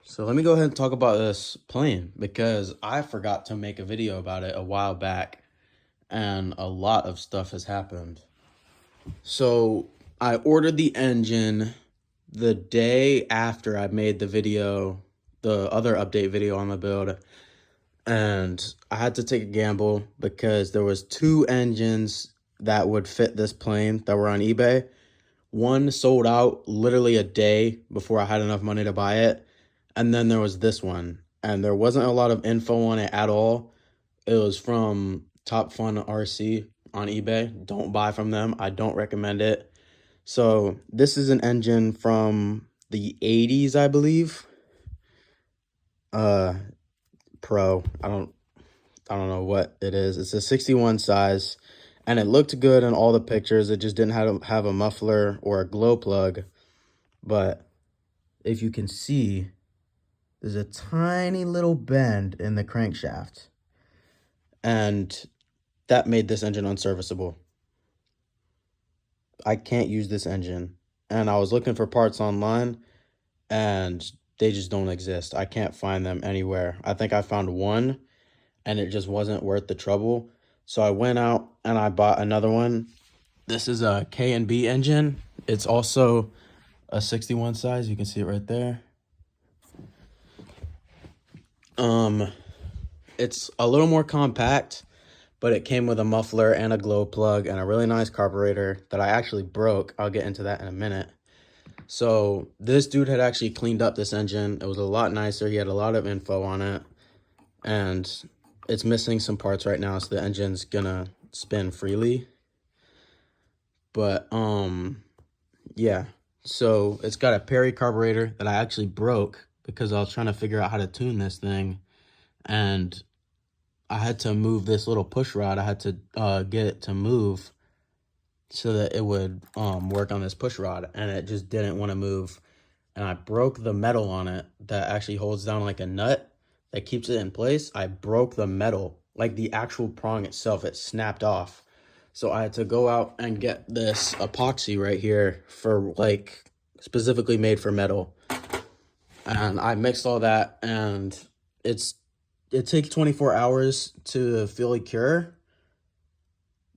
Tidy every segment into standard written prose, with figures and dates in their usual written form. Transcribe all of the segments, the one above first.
So let me go ahead and talk about this plane because I forgot to make a video about it a while back and a lot of stuff has happened. So I ordered the engine the day after I made the video, the other update video on the build, and I had to take a gamble because there was two engines that would fit this plane that were on eBay. One sold out literally a day before I had enough money to buy it. And then there was this one, and there wasn't a lot of info on it at all. It was from Top Fun RC on eBay. Don't buy from them. I don't recommend it. So this is an engine from the 80s, I believe. Pro. I don't know what it is. It's a 61 size, and it looked good in all the pictures. It just didn't have a muffler or a glow plug. But if you can see, there's a tiny little bend in the crankshaft, and that made this engine unserviceable. I can't use this engine, and I was looking for parts online, and they just don't exist. I can't find them anywhere. I think I found one, and it just wasn't worth the trouble. So I went out and I bought another one. This is a K&B engine. It's also a 61 size. You can see it right there. It's a little more compact, but it came with a muffler and a glow plug and a really nice carburetor that I actually broke. I'll get into that in a minute. So this dude had actually cleaned up this engine. It was a lot nicer. He had a lot of info on it, and it's missing some parts right now, so the engine's gonna spin freely. But yeah, so it's got a Perry carburetor that I actually broke because I was trying to figure out how to tune this thing, and I had to move this little push rod. I had to get it to move so that it would work on this push rod, and it just didn't want to move. And I broke the metal on it that actually holds down like a nut that keeps it in place. I broke the metal, like the actual prong itself. It snapped off. So I had to go out and get this epoxy right here for like specifically made for metal. And I mixed all that, and it takes 24 hours to fully cure.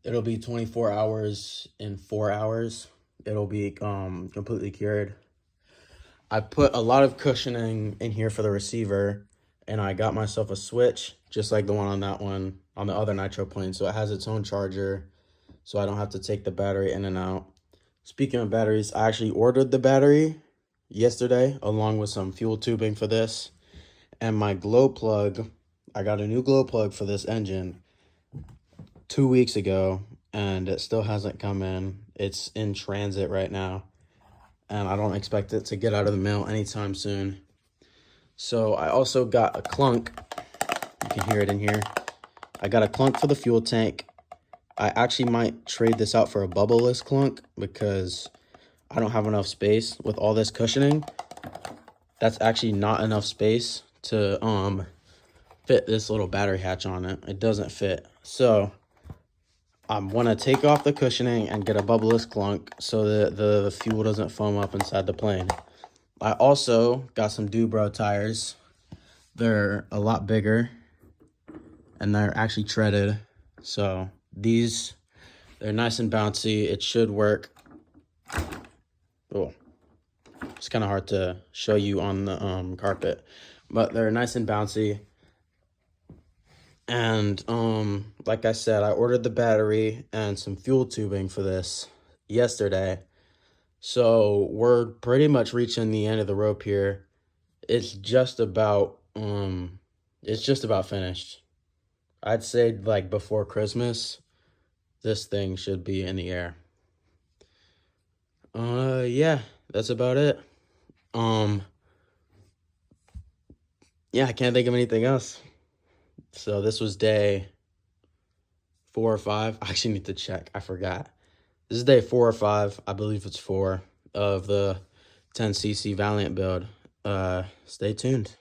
It'll be 24 hours in 4 hours. It'll be completely cured. I put a lot of cushioning in here for the receiver, and I got myself a switch just like the one on that one on the other nitro plane, so it has its own charger, so I don't have to take the battery in and out. Speaking of batteries, I actually ordered the battery yesterday along with some fuel tubing for this, and my glow plug. I got a new glow plug for this engine 2 weeks ago, and it still hasn't come in. It's in transit right now, and I don't expect it to get out of the mail anytime soon. So I also got a clunk. You can hear it in here. I got a clunk for the fuel tank. I actually might trade this out for a bubbleless clunk because I don't have enough space with all this cushioning. That's actually not enough space to fit this little battery hatch on it. It doesn't fit. So I'm gonna take off the cushioning and get a bubbleless clunk so that the fuel doesn't foam up inside the plane. I also got some Dubro tires. They're a lot bigger, and they're actually treaded. So they're nice and bouncy. It should work. Oh, it's kind of hard to show you on the carpet, but they're nice and bouncy. And like I said, I ordered the battery and some fuel tubing for this yesterday. So we're pretty much reaching the end of the rope here. It's just about finished. I'd say like before Christmas, this thing should be in the air. Yeah, that's about it. Yeah, I can't think of anything else. So this was day 4 or 5. I actually need to check. I forgot. This is day 4 or 5. I believe it's 4 of the 10cc Valiant build. Stay tuned.